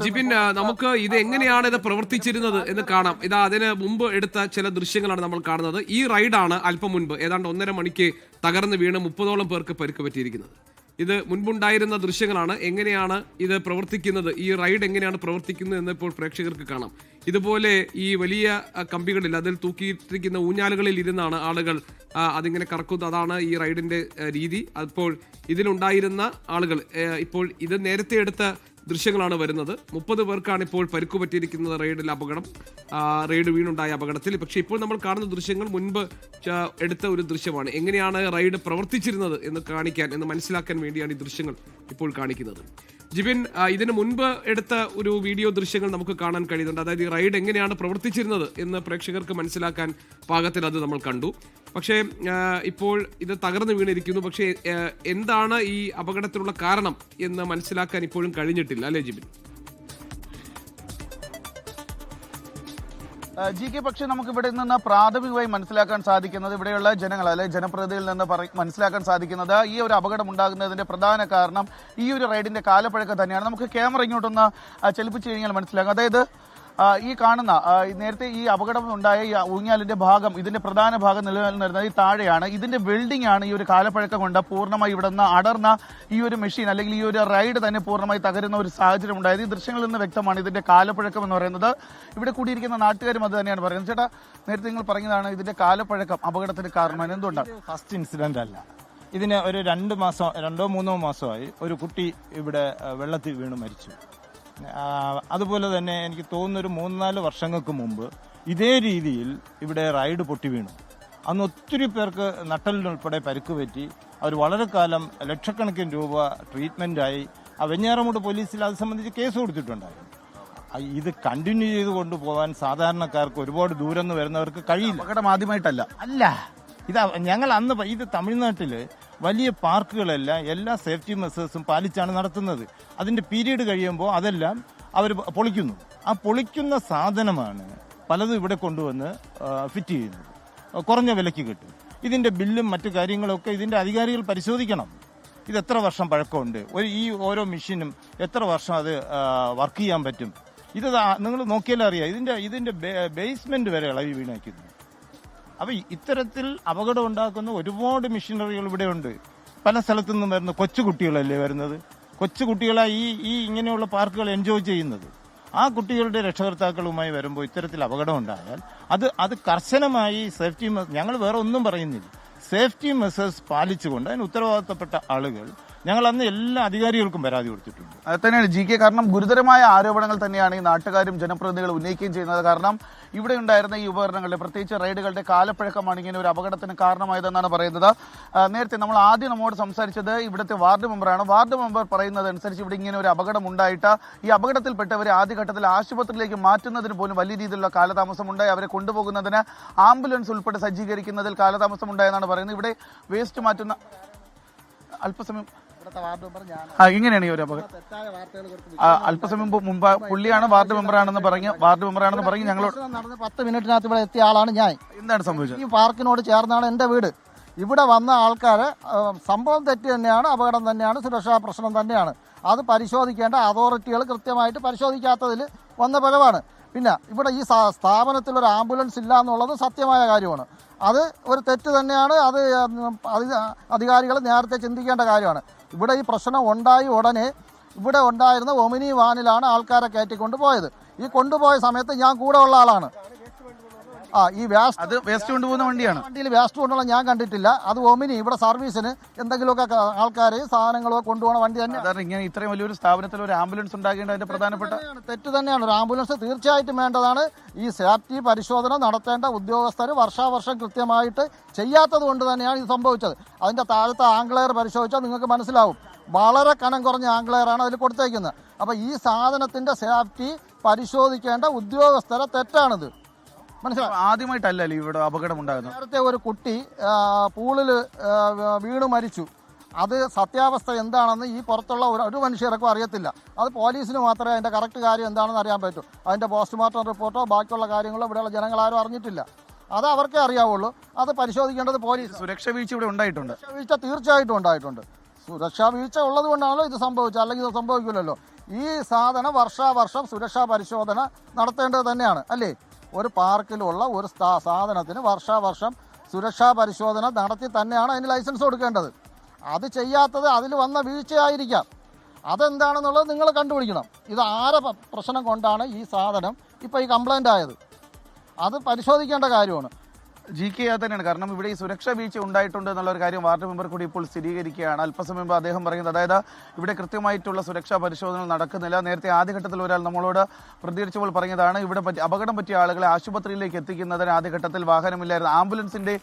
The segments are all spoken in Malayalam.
ജിബിൻ, നമുക്ക് ഇത് എങ്ങനെയാണ് ഇത് പ്രവർത്തിച്ചിരുന്നത് എന്ന് കാണാം. ഇതാ അതിന് മുമ്പ് എടുത്ത ചില ദൃശ്യങ്ങളാണ് നമ്മൾ കാണുന്നത്. ഈ റൈഡാണ് അല്പം മുൻപ് ഏതാണ്ട് 1.5 മണിക്ക് തകർന്ന് വീണ് 30ഓളം പേർക്ക് പരിക്ക് പറ്റിയിരിക്കുന്നത്. ഇത് മുൻപുണ്ടായിരുന്ന ദൃശ്യങ്ങളാണ്. എങ്ങനെയാണ് ഇത് പ്രവർത്തിക്കുന്നത്, ഈ റൈഡ് എങ്ങനെയാണ് പ്രവർത്തിക്കുന്നത് എന്ന് ഇപ്പോൾ പ്രേക്ഷകർക്ക് കാണാം. ഇതുപോലെ ഈ വലിയ കമ്പികളിൽ അതിൽ തൂക്കിയിട്ടിരിക്കുന്ന ഊഞ്ഞാലുകളിൽ ഇരുന്നാണ് ആളുകൾ അതിങ്ങനെ കറക്കുന്നത്. അതാണ് ഈ റൈഡിന്റെ രീതി. അപ്പോൾ ഇതിലുണ്ടായിരുന്ന ആളുകൾ ഇപ്പോൾ ഇത് നേരത്തെ എടുത്ത ദൃശ്യങ്ങളാണ് വരുന്നത്. 30 പേർക്കാണ് ഇപ്പോൾ പരിക്കു പറ്റിയിരിക്കുന്നത് റൈഡ് വീണുണ്ടായ അപകടത്തിൽ. പക്ഷേ ഇപ്പോൾ നമ്മൾ കാണുന്ന ദൃശ്യങ്ങൾ മുൻപ് എടുത്ത ഒരു ദൃശ്യമാണ്. എങ്ങനെയാണ് റൈഡ് പ്രവർത്തിച്ചിരുന്നത് എന്ന് കാണിക്കാൻ, എന്ന് മനസ്സിലാക്കാൻ വേണ്ടിയാണ് ഈ ദൃശ്യങ്ങൾ ഇപ്പോൾ കാണിക്കുന്നത്. ജിബിൻ, ഇതിന് മുൻപ് എടുത്ത ഒരു വീഡിയോ ദൃശ്യങ്ങൾ നമുക്ക് കാണാൻ കഴിയുന്നുണ്ട്. അതായത് ഈ റൈഡ് എങ്ങനെയാണ് പ്രവർത്തിച്ചിരുന്നത് എന്ന് പ്രേക്ഷകർക്ക് മനസ്സിലാക്കാൻ പാകത്തിൽ അത് നമ്മൾ കണ്ടു. പക്ഷേ ഇപ്പോൾ ഇത് തകർന്നു വീണിരിക്കുന്നു. പക്ഷേ എന്താണ് ഈ അപകടത്തിനുള്ള കാരണം എന്ന് മനസ്സിലാക്കാൻ ഇപ്പോഴും കഴിഞ്ഞിട്ടില്ല, അല്ലേ ജിബിൻ? ജി കെ, പക്ഷേ നമുക്ക് ഇവിടെ നിന്ന് പ്രാഥമികമായി മനസ്സിലാക്കാൻ സാധിക്കുന്നത്, ഇവിടെയുള്ള ജനങ്ങൾ അല്ലെ ജനപ്രതിനിധികളിൽ നിന്ന് മനസ്സിലാക്കാൻ സാധിക്കുന്നത്, ഈ ഒരു അപകടം ഉണ്ടാകുന്നതിന്റെ പ്രധാന കാരണം ഈ ഒരു റൈഡിന്റെ കാലപ്പഴക്കം തന്നെയാണ്. നമുക്ക് ക്യാമറ ഇങ്ങോട്ടൊന്ന് ചലിപ്പിച്ചു കഴിഞ്ഞാൽ മനസ്സിലാക്കാം. അതായത് ഈ കാണുന്ന നേരത്തെ ഈ അപകടം ഉണ്ടായ ഈ ഊഞ്ഞാലിന്റെ ഭാഗം, ഇതിന്റെ പ്രധാന ഭാഗം നിലനിന്നിരുന്നത് ഈ താഴെയാണ്. ഇതിന്റെ വെൽഡിംഗ് ആണ് ഈ ഒരു കാലപ്പഴക്കം കൊണ്ട് പൂർണ്ണമായി ഇവിടെ നിന്ന് അടർന്ന ഈ ഒരു മെഷീൻ അല്ലെങ്കിൽ ഈ ഒരു റൈഡ് തന്നെ പൂർണ്ണമായി തകരുന്ന ഒരു സാഹചര്യം ഉണ്ടായത്. ഈ ദൃശ്യങ്ങളിൽ നിന്ന് വ്യക്തമാണ് ഇതിന്റെ കാലപ്പഴക്കം എന്ന് പറയുന്നത്. ഇവിടെ കൂടിയിരിക്കുന്ന നാട്ടുകാരും അത് തന്നെയാണ് പറയുന്നത്. ചേട്ടാ, നേരത്തെ നിങ്ങൾ പറഞ്ഞതാണ് ഇതിന്റെ കാലപ്പഴക്കം അപകടത്തിന് കാരണം എന്തുകൊണ്ടാണ്? ഫസ്റ്റ് ഇൻസിഡന്റ് അല്ല, ഇതിന് ഒരു 2-3 മാസമായി ഒരു കുട്ടി ഇവിടെ വെള്ളത്തിൽ വീണ് മരിച്ചു. അതുപോലെ തന്നെ എനിക്ക് തോന്നുന്നൊരു 3-4 വർഷങ്ങൾക്ക് മുമ്പ് ഇതേ രീതിയിൽ ഇവിടെ റൈഡ് പൊട്ടി വീണു. അന്ന് ഒത്തിരി പേർക്ക് നട്ടലിനുൾപ്പെടെ പരിക്ക് പറ്റി. അവർ വളരെ കാലം ലക്ഷക്കണക്കിന് രൂപ ട്രീറ്റ്മെന്റായി. വെഞ്ഞാറമൂട് പോലീസിൽ അത് സംബന്ധിച്ച് കേസ് കൊടുത്തിട്ടുണ്ടായിരുന്നു. ഇത് കണ്ടിന്യൂ ചെയ്ത് കൊണ്ടുപോകാൻ സാധാരണക്കാർക്ക് ഒരുപാട് ദൂരം നിന്ന് വരുന്നവർക്ക് കഴിയില്ല. അപകടം ആദ്യമായിട്ടല്ല അല്ല, ഞങ്ങൾ അന്ന് ഇത് തമിഴ്നാട്ടിൽ വലിയ പാർക്കുകളെല്ലാം എല്ലാ സേഫ്റ്റി മെഷേഴ്സും പാലിച്ചാണ് നടത്തുന്നത്. അതിന്റെ പീരീഡ് കഴിയുമ്പോൾ അതെല്ലാം അവർ പൊളിക്കുന്നു. ആ പൊളിക്കുന്ന സാധനമാണ് പലതും ഇവിടെ കൊണ്ടുവന്ന് ഫിറ്റ് ചെയ്യുന്നത്. കുറഞ്ഞ വിലയ്ക്ക് കിട്ടും. ഇതിന്റെ ബില്ലും മറ്റു കാര്യങ്ങളൊക്കെ ഇതിന്റെ അധികാരികൾ പരിശോധിക്കണം. ഇത് എത്ര വർഷം പഴക്കമുണ്ട്, ഈ ഓരോ മെഷീനും എത്ര വർഷം അത് വർക്ക് ചെയ്യാൻ പറ്റും. ഇത് നിങ്ങൾ നോക്കിയാലേ അറിയാം. ഇതിന്റെ ബേസ്മെന്റ് വരെ ഇളവി വീണാക്കുന്നു. അപ്പൊ ഇത്തരത്തിൽ അപകടം ഉണ്ടാക്കുന്ന ഒരുപാട് മെഷീനറികൾ ഇവിടെ ഉണ്ട്. പല സ്ഥലത്തു നിന്നും വരുന്ന കൊച്ചുകുട്ടികളല്ലേ വരുന്നത്. കൊച്ചുകുട്ടികളാ ഈ ഇങ്ങനെയുള്ള പാർക്കുകൾ എൻജോയ് ചെയ്യുന്നത്. ആ കുട്ടികളുടെ രക്ഷകർത്താക്കളുമായി വരുമ്പോൾ ഇത്തരത്തിൽ അപകടം ഉണ്ടായാൽ അത് കർശനമായി സേഫ്റ്റി, ഞങ്ങൾ വേറെ ഒന്നും പറയുന്നില്ല, സേഫ്റ്റി മെഷേഴ്സ് പാലിച്ചുകൊണ്ട് അതിന് ഉത്തരവാദിത്തപ്പെട്ട ആളുകൾ, ഞങ്ങൾ അന്ന് എല്ലാ അധികാരികൾക്കും പരാതി കൊടുത്തിട്ടുണ്ട്. അത് തന്നെയാണ് ജി കെ. കാരണം ഗുരുതരമായ ആരോപണങ്ങൾ തന്നെയാണ് ഈ നാട്ടുകാരും ജനപ്രതിനിധികളും ഉന്നയിക്കുകയും ചെയ്യുന്നത്. കാരണം ഇവിടെ ഉണ്ടായിരുന്ന ഈ ഉപകരണങ്ങളുടെ, പ്രത്യേകിച്ച് റൈഡുകളുടെ കാലപ്പഴക്കമാണ് ഇങ്ങനെ ഒരു അപകടത്തിന് കാരണമായതെന്നാണ് പറയുന്നത്. നേരത്തെ നമ്മോട് സംസാരിച്ചത് ഇവിടുത്തെ വാർഡ് മെമ്പറാണ്. വാർഡ് മെമ്പർ പറയുന്നത് അനുസരിച്ച് ഇവിടെ ഇങ്ങനെ ഒരു അപകടം ഉണ്ടായിട്ട് ഈ അപകടത്തിൽപ്പെട്ടവരെ ആദ്യഘട്ടത്തിൽ ആശുപത്രിയിലേക്ക് മാറ്റുന്നതിന് പോലും വലിയ രീതിയിലുള്ള കാലതാമസം ഉണ്ടായി. അവരെ കൊണ്ടുപോകുന്നതിന് ആംബുലൻസ് ഉൾപ്പെടെ സജ്ജീകരിക്കുന്നതിൽ കാലതാമസം ഉണ്ടായെന്നാണ് പറയുന്നത്. ഇവിടെ വേസ്റ്റ് മാറ്റുന്ന അല്പസമയം ഇങ്ങനെയാണ് ഈ ഒരു അപകടം. അല്പസമയം മുമ്പ് പുള്ളിയാണ് വാർഡ് മെമ്പറാണെന്ന് പറഞ്ഞ് ഞങ്ങളോട് 10 മിനിറ്റിനകത്ത് ഇവിടെ എത്തിയ ആളാണ് ഞാൻ. എന്താണ് സംഭവിച്ചത്? ഈ പാർക്കിനോട് ചേർന്നാണ് എൻ്റെ വീട്. ഇവിടെ വന്ന ആൾക്കാർ സംഭവം തെറ്റ് തന്നെയാണ്, അപകടം തന്നെയാണ്, സുരക്ഷാ പ്രശ്നം തന്നെയാണ്. അത് പരിശോധിക്കേണ്ട അതോറിറ്റികൾ കൃത്യമായിട്ട് പരിശോധിക്കാത്തതിൽ വന്ന പിഴവാണ്. പിന്നെ ഇവിടെ ഈ സ്ഥാപനത്തിൽ ഒരു ആംബുലൻസ് ഇല്ല എന്നുള്ളത് സത്യമായ കാര്യമാണ്. അത് ഒരു തെറ്റ് തന്നെയാണ്. അത് അധികാരികൾ നേരത്തെ ചിന്തിക്കേണ്ട കാര്യമാണ്. ഇവിടെ ഈ പ്രശ്നം ഉണ്ടായി ഉടനെ ഇവിടെ ഉണ്ടായിരുന്ന ഒമിനി വാനിലാണ് ആൾക്കാരെ കയറ്റിക്കൊണ്ട് പോയത്. ഈ കൊണ്ടുപോയ സമയത്ത് ഞാൻ കൂടെ ഉള്ള ആളാണ്. ഈ വേസ്റ്റ് കൊണ്ടുപോകുന്ന വണ്ടിയിൽ വേസ്റ്റ് കൊണ്ടുള്ള ഞാൻ കണ്ടിട്ടില്ല. അത് ഒമിനി ഇവിടെ സർവീസിന് എന്തെങ്കിലുമൊക്കെ ആൾക്കാരെയും സാധനങ്ങളൊക്കെ കൊണ്ടുപോകുന്ന വണ്ടി തന്നെ. ഇങ്ങനെ ഇത്രയും വലിയൊരു സ്ഥാപനത്തിൽ ഒരു ആംബുലൻസ് ഉണ്ടാകേണ്ടതിന്റെ പ്രധാനപ്പെട്ട തെറ്റ് തന്നെയാണ്. ഒരു ആംബുലൻസ് തീർച്ചയായിട്ടും വേണ്ടതാണ്. ഈ സേഫ്റ്റി പരിശോധന നടത്തേണ്ട ഉദ്യോഗസ്ഥർ വർഷാവർഷം കൃത്യമായിട്ട് ചെയ്യാത്തത് കൊണ്ട് തന്നെയാണ് ഇത് സംഭവിച്ചത്. അതിന്റെ താഴത്തെ ആംഗ്ലെയർ പരിശോധിച്ചാൽ നിങ്ങൾക്ക് മനസ്സിലാവും. വളരെ കനം കുറഞ്ഞ ആംഗ്ലെയറാണ് അതിൽ കൊടുത്തേക്കുന്നത്. അപ്പൊ ഈ സാധനത്തിന്റെ സേഫ്റ്റി പരിശോധിക്കേണ്ട ഉദ്യോഗസ്ഥരെ തെറ്റാണിത്. മനസ്സിലായി. ആദ്യമായിട്ടല്ലല്ലോ ഇവിടെ അപകടം ഉണ്ടാകുന്നത്. നേരത്തെ ഒരു കുട്ടി പൂളിൽ വീണു മരിച്ചു. അത് സത്യാവസ്ഥ എന്താണെന്ന് ഈ പുറത്തുള്ള ഒരു മനുഷ്യർക്കും അറിയത്തില്ല. അത് പോലീസിന് മാത്രമേ അതിന്റെ കറക്റ്റ് കാര്യം എന്താണെന്ന് അറിയാൻ പറ്റൂ. അതിന്റെ പോസ്റ്റ്മോർട്ടം റിപ്പോർട്ടോ ബാക്കിയുള്ള കാര്യങ്ങളോ ഇവിടെയുള്ള ജനങ്ങളാരും അറിഞ്ഞിട്ടില്ല. അത് അവർക്കേ അറിയാവുള്ളൂ. അത് പരിശോധിക്കേണ്ടത് പോലീസ്. സുരക്ഷാ വീഴ്ച ഇവിടെ ഉണ്ടായിട്ടുണ്ട്. വീഴ്ച തീർച്ചയായിട്ടും ഉണ്ടായിട്ടുണ്ട്. സുരക്ഷാ വീഴ്ച ഉള്ളത് കൊണ്ടാണല്ലോ ഇത് സംഭവിച്ചത്, അല്ലെങ്കിൽ ഇത് സംഭവിക്കില്ലല്ലോ. ഈ സാധനം വർഷാവർഷം സുരക്ഷാ പരിശോധന നടത്തേണ്ടത് തന്നെയാണ് അല്ലേ? ഒരു പാർക്കിലുള്ള ഒരു സാധനത്തിന് വർഷാവർഷം സുരക്ഷാ പരിശോധന നടത്തി തന്നെയാണ് അതിന് ലൈസൻസ് കൊടുക്കേണ്ടത്. അത് ചെയ്യാത്തത് അതിൽ വന്ന വീഴ്ചയായിരിക്കാം. അതെന്താണെന്നുള്ളത് നിങ്ങൾ കണ്ടുപിടിക്കണം. ഇത് ആരെ പ്രശ്നം കൊണ്ടാണ് ഈ സാധനം ഇപ്പോൾ ഈ കംപ്ലൈൻ്റ് ആയത്, അത് പരിശോധിക്കേണ്ട കാര്യമാണ്. GK അത് തന്നെയാണ്. കാരണം ഇവിടെ ഈ സുരക്ഷാ വീഴ്ച ഉണ്ടായിട്ടുണ്ട് എന്നുള്ള ഒരു കാര്യം വാർഡ് മെമ്പർ കൂടി ഇപ്പോൾ സ്ഥിരീകരിക്കുകയാണ്. അല്പസമയം മുമ്പ് അദ്ദേഹം പറയുന്നത്, അതായത് ഇവിടെ കൃത്യമായിട്ടുള്ള സുരക്ഷാ പരിശോധനകൾ നടക്കുന്നില്ല. നേരത്തെ ആദ്യഘട്ടത്തിൽ ഒരാൾ നമ്മളോട് പ്രതികരിച്ചപ്പോൾ പറഞ്ഞതാണ്, ഇവിടെ അപകടം പറ്റിയ ആളുകളെ ആശുപത്രിയിലേക്ക് എത്തിക്കുന്നതിന് ആദ്യഘട്ടത്തിൽ വാഹനമില്ലായിരുന്നു, ആംബുലൻസിന്റെ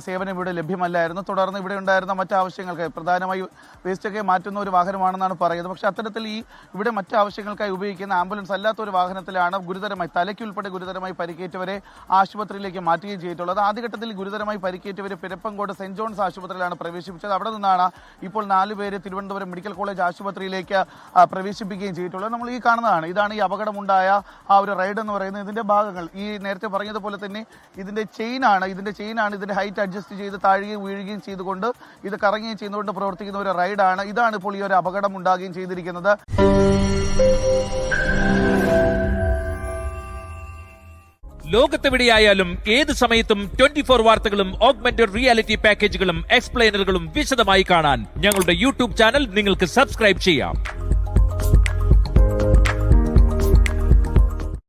സേവനം ഇവിടെ ലഭ്യമല്ലായിരുന്നു. തുടർന്ന് ഇവിടെ ഉണ്ടായിരുന്ന മറ്റ് ആവശ്യങ്ങൾക്ക്, പ്രധാനമായി വേസ്റ്റൊക്കെ മാറ്റുന്ന ഒരു വാഹനമാണെന്നാണ് പറയുന്നത്. പക്ഷേ അത്തരത്തിൽ ഇവിടെ മറ്റ് ആവശ്യങ്ങൾക്കായി ഉപയോഗിക്കുന്ന ആംബുലൻസ് അല്ലാത്ത ഒരു വാഹനത്തിലാണ് ഗുരുതരമായി, തലയ്ക്കുൾപ്പെടെ ഗുരുതരമായി പരിക്കേറ്റവരെ ആശുപത്രിയിലേക്ക് മാറ്റുകയും ചെയ്തിട്ടുള്ളത്. ആദ്യഘട്ടത്തിൽ ഗുരുതരമായി പരിക്കേറ്റവരെ പെരപ്പങ്കോട് സെന്റ് ജോൺസ് ആശുപത്രിയിലാണ് പ്രവേശിപ്പിച്ചത്. അവിടെ നിന്നാണ് ഇപ്പോൾ 4 പേര് തിരുവനന്തപുരം മെഡിക്കൽ കോളേജ് ആശുപത്രിയിലേക്ക് പ്രവേശിപ്പിക്കുകയും ചെയ്തിട്ടുള്ളത്. നമ്മൾ ഈ കാണുന്നതാണ്, ഇതാണ് ഈ അപകടമുണ്ടായ ആ ഒരു റൈഡ് എന്ന് പറയുന്നത്. ഇതിന്റെ ഭാഗങ്ങൾ ഈ നേരത്തെ പറഞ്ഞതുപോലെ തന്നെ ഇതിന്റെ ചെയിനാണ് ഇതിന്റെ ഹൈറ്റ് അഡ്ജസ്റ്റ് ചെയ്ത് താഴുകയും വീഴുകയും ചെയ്തുകൊണ്ട് ഇത് കറങ്ങുകയും ചെയ്തുകൊണ്ട് പ്രവർത്തിക്കുന്ന ഒരു റൈഡാണ്. ഇതാണ് ഇപ്പോൾ ഈ ഒരു അപകടം ഉണ്ടാകുകയും ചെയ്തിരിക്കുന്നത്. ലോകത്തെവിടെയായാലും ഏത് സമയത്തും 24 വാർത്തകളും ഓഗ്മെന്റഡ് റിയാലിറ്റി പാക്കേജുകളും എക്സ്പ്ലെയിനറുകളും വിശദമായി കാണാൻ ഞങ്ങളുടെ യൂട്യൂബ് ചാനൽ നിങ്ങൾക്ക് സബ്സ്ക്രൈബ് ചെയ്യാം.